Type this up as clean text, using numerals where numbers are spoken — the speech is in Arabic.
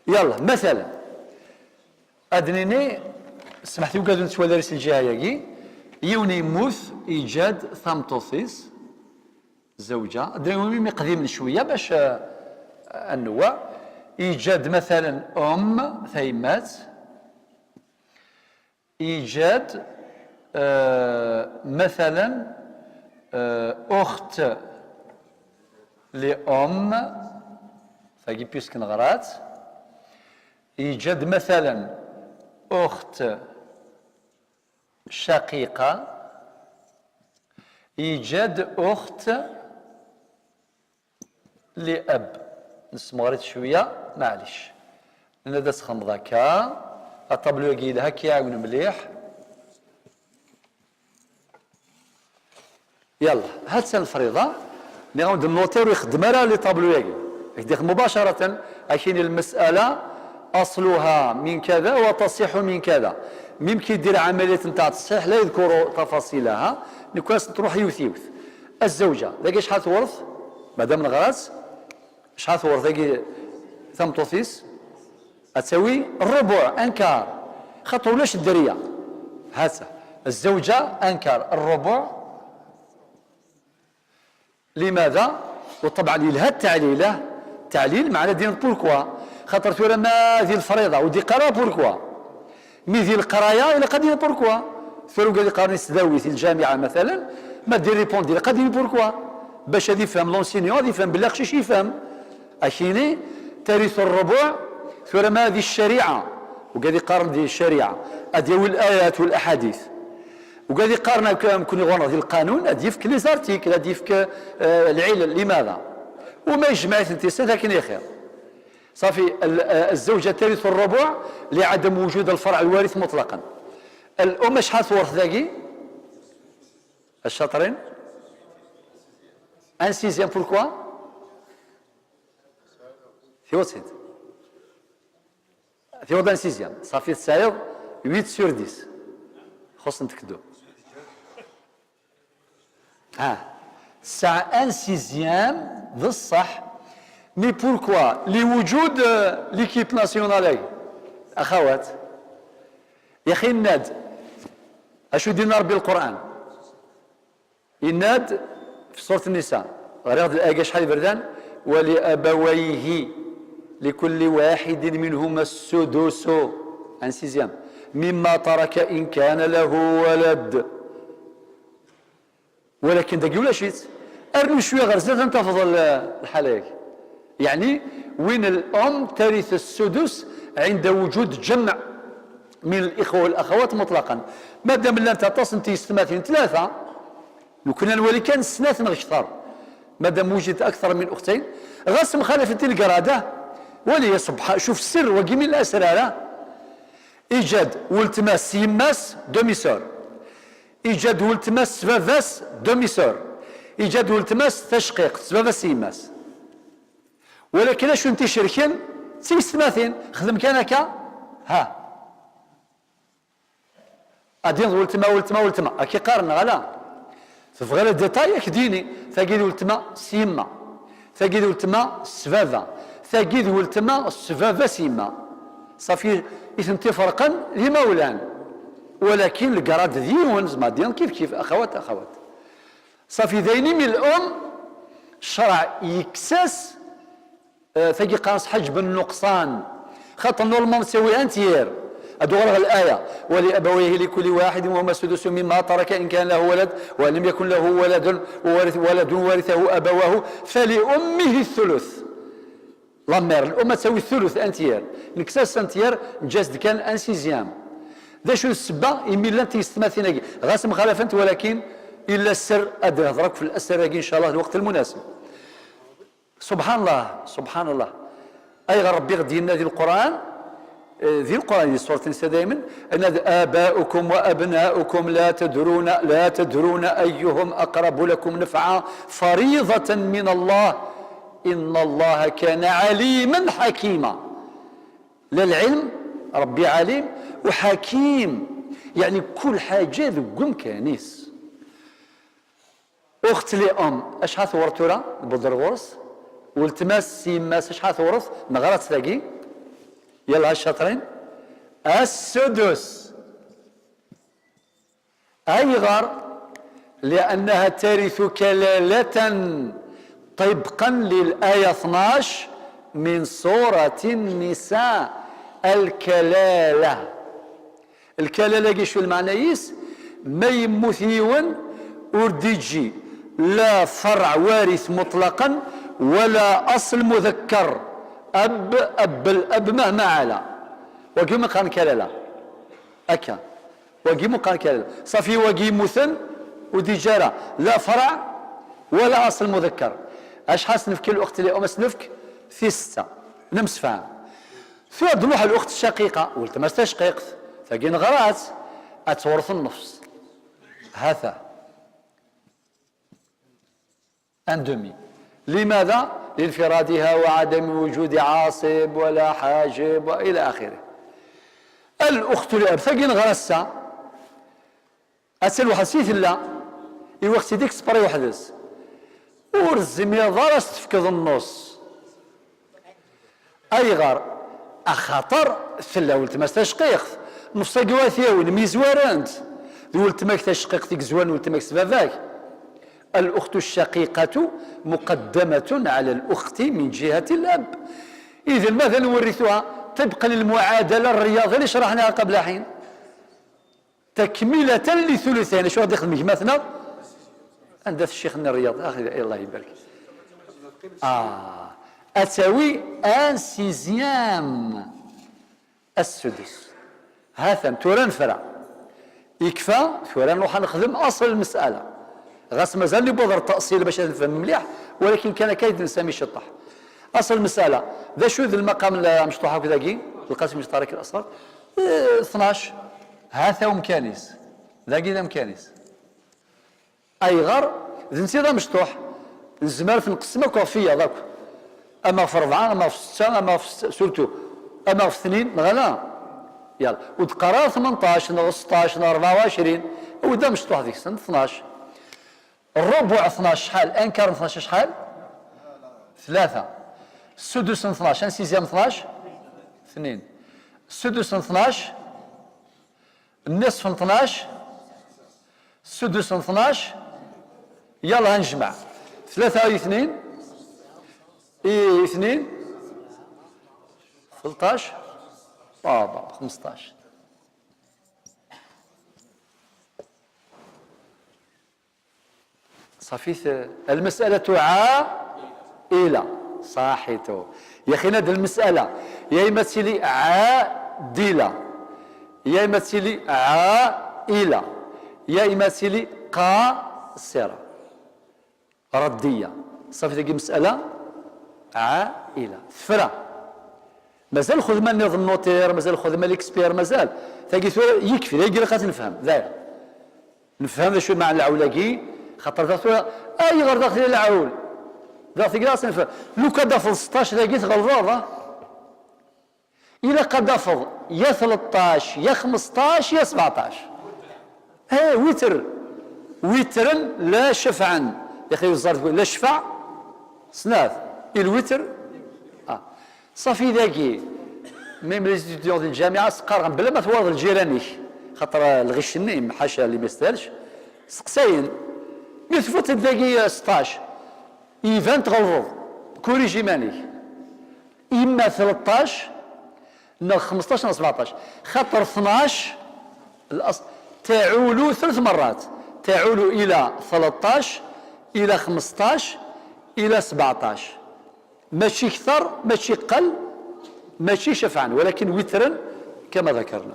يلا مثلا ادنيني سمحتي وكادو نتسوى دارس الجهه ياكي يوني يموت ايجاد ثامتوثيس زوجه ادري مي قديم شويه باش النوع ايجاد مثلا ثيمات ايجاد مثلا اخت لام فاقي بيسك نغرات ايجاد مثلا اخت شقيقه ايجاد اخت لاب نسمغريت شويه معليش لان دا تخمض هكا الطابلو يقيل هكا يعاون مليح. يلا هاد سن الفريضه اللي غنبد النوتير يخدم راه لي طابلو يقيل مباشره اكين المساله اصلها من كذا وتصح من كذا ميم كيدير عمليه نتاع التصحيح لا يذكر تفاصيلها نكواس تروح يوث الزوجه ذاك شحال تورث مادام الغراس شحال تورث ذاك ثمطوثيس تساوي الربع انكار خاطر ولاش الدريه هاسه الزوجه انكار الربع. لماذا؟ وطبعا لها التعليله تعليل معنى ديال بوركوا خاطر تورا ما ذي الفريضه ودي قرا بوركوا مي ذي القرايه الى قد بوركوا ثورو قال قارني سداوي في الجامعه مثلا ما دير ريبوندي قد بوركوا باش هذا يفهم لونسينيون هذا يفهم بالله خشيش يفهم اشيني ترث الربع ثورا ما هذه الشريعه وقال يقارن دي الشريعه اديو الايات والاحاديث وقال يقارن كون يغون ديال القانون ادي يفك لي زارتيكل ادي يفك العلل لماذا وما يجمع ثنتيسات لكن يا خير صافي. الزوجه ترث الربع لعدم وجود الفرع الوارث مطلقا. الام شحال تورث ذاكي الشاطرين ان سيزيام بوركوا ثيوتسيد ثيوت ان سيزيام صافي تساير 8 سور 10 خص نتكدو ساعة ان سيزيام ذا الصح مي بوركوا لوجود ليكيب ناسيونالي اخوات يا اخي الناد اشو دينا ربي القران الناد في سوره النساء غير الايه شحال بردان ولابويه لكل واحد منهما السدس ان سيزيام مما ترك ان كان له ولد ولكن داكي ولا شيت ارمي شويه غير زاد تنتفض الحاله يعني وين الام ترث السدس عند وجود جمع من الاخوه والاخوات مطلقا ما دام لا تصل تيستماثين ثلاثه لو كنا الولي كان سنات نغشطر ما دام وجد اكثر من اختين غاس مخالفه القراده ولي سبحان شوف السر وقي من الاسرار ايجاد والتماس يماس دوميسور ايجاد والتماس سبافاس دوميسور ايجاد والتماس تشقيق سبافاس يماس ولكن اشو انت شركين تيستماثين خدم كان هكا ها ادين ولتما اكي قارن غلا تبغى لا ديتاي كديني ثقيل ولتما سيما ثقيل ولتما سفافا ثقيل ولتما سفافا سيما صافي اثنتي فرقا لمولان ولكن القراد ديون زعما ديال كيف اخوات صافي ذايني من الام الشرع يكسس ثقي قاص حجب النقصان خاطر نورمال تساوي انتيير ادو غير الايه ولابويه لكل واحد وهما السدس مما ترك ان كان له ولد ولم يكن له ولد ورثه ابواه فلامه الثلث لامير الام تساوي الثلث انتيير نكساس انتيير جاز كان ان سيزيام ذا شو السبه يمي لا تيستماثيناكي غاس مخالفه ولكن الا السر ادري هضرك في الاسر ان شاء الله الوقت المناسب. سبحان الله اي غير ربي غدي لنا ذي القران ذي سورة النساء دائما ان اباؤكم وابناؤكم لا تدرون ايهم اقرب لكم نفعا فريضة من الله ان الله كان عليما حكيما. للعلم ربي عليم وحكيم يعني كل حاجه ذو كانيس. اخت لام اشحال ثورتورا بدر غرس والتماس سيماس شحال ثورث نغرات تلاقي يلا الشاطرين. السدس. أيغر لأنها ترث كلالة طبقا للآية 12 من سورة النساء. الكلالة. الكلالة كيشو المعنيس ما يموثيون ورديجي لا فرع وارث مطلقا ولا أصل مذكر أب الأب مهما علا وكيما قال كلالة أكا وكيما قال كلالة صافي وكي مثن وديجارة لا فرع ولا أصل مذكر. اش حاس نفك الأخت اللي أمس نفك في 6 نمس فاهم في ضلوح الأخت الشقيقة ولت ما استشقيقت فكين غرات أتورث النفس هذا أندمي. لماذا؟ لانفرادها وعدم وجود عاصب ولا حاجب وإلى آخره. الأخت الأب فكين غرسة أسأل حسيت الله الوقت ديك سبري وحدث ورزم يظهر تفكض النص أيغر أخطر ثلا ولت ما استشقيق نفس قواثيا ميزوارنت ولت ما تشقيق تيك زوان ولت ما سباباك. الأخت الشقيقة مقدمة على الأخت من جهة الأب. إذا ماذا نورثها طبقا للمعادلة الرياضية اللي شرحناها قبل حين تكملة لثلثين. شو غادي يخدم مثلا عند الشيخ الرياض اخي الله يبارك أتساوي ان سيزيام السدس. هذا تورا نفرع يكفى تورا نروح نخدم اصل المساله غاس مازال لي بودر التاصيل باش نفهم مليح ولكن كان كايد نسامي شطح اصل المساله ذا شو ذا المقام المشطوح هكذاكي القاسم مشترك الاصغر 12 هذا ومكانيس ذاكي ذا مكانيس أيغر ذي نسير مشطوح الزمال في نقسمها كوفية ذاك أما في 4 أما في 6 أما في سورتو أما في 2 غلا يلا وتقرا 18 16 24 ودا مشطوح ذيك السنة 12 الربع 12 شحال انكار 12 شحال 3 السدس 12 سيزيام 12 2 السدس 12 النصف 12 السدس 12 يلا هنجمع 3 و 2 2 13 بابا 15 صافي. المسألة عائلة صاحيتو يا أخي هذه المسألة يا يمثلي عادلة يا يمثلي عائلة يا يمثلي قاصرة ردية صافي تلقي مسألة عائلة ثفرة مازال خذ ما نظام النوتير مازال خذ ما ليكسبير مازال تلقي يكفي يلقي لقات نفهم ذاك نفهم شو معنى العولاقي خاطر ذاك اي غير داخل العول ذاك كلاس نفهم لو كدافض 16 لقيت غلظاظه إلا قدافض يا 13 يا 15 يا 17 وتر وترا لا شفعا يا اخي وزاره لا شفع سناث الوتر صافي ذاكي ميم لي ستوديون ديال الجامعه سقار بلا ما توارد الجيراني خاطر الغش النيم حاشا اللي ما يستاهلش سقساين مي تفوت ذاكي 16 ايفان تغلظ كوريجي ماني اما 13 نا 15 نا 17 خاطر 12 الاصل تعول 3 مرات تعول الى 13 الى 15 الى 17 ماشي اكثر ماشي قل ماشي شفعا ولكن وترا كما ذكرنا.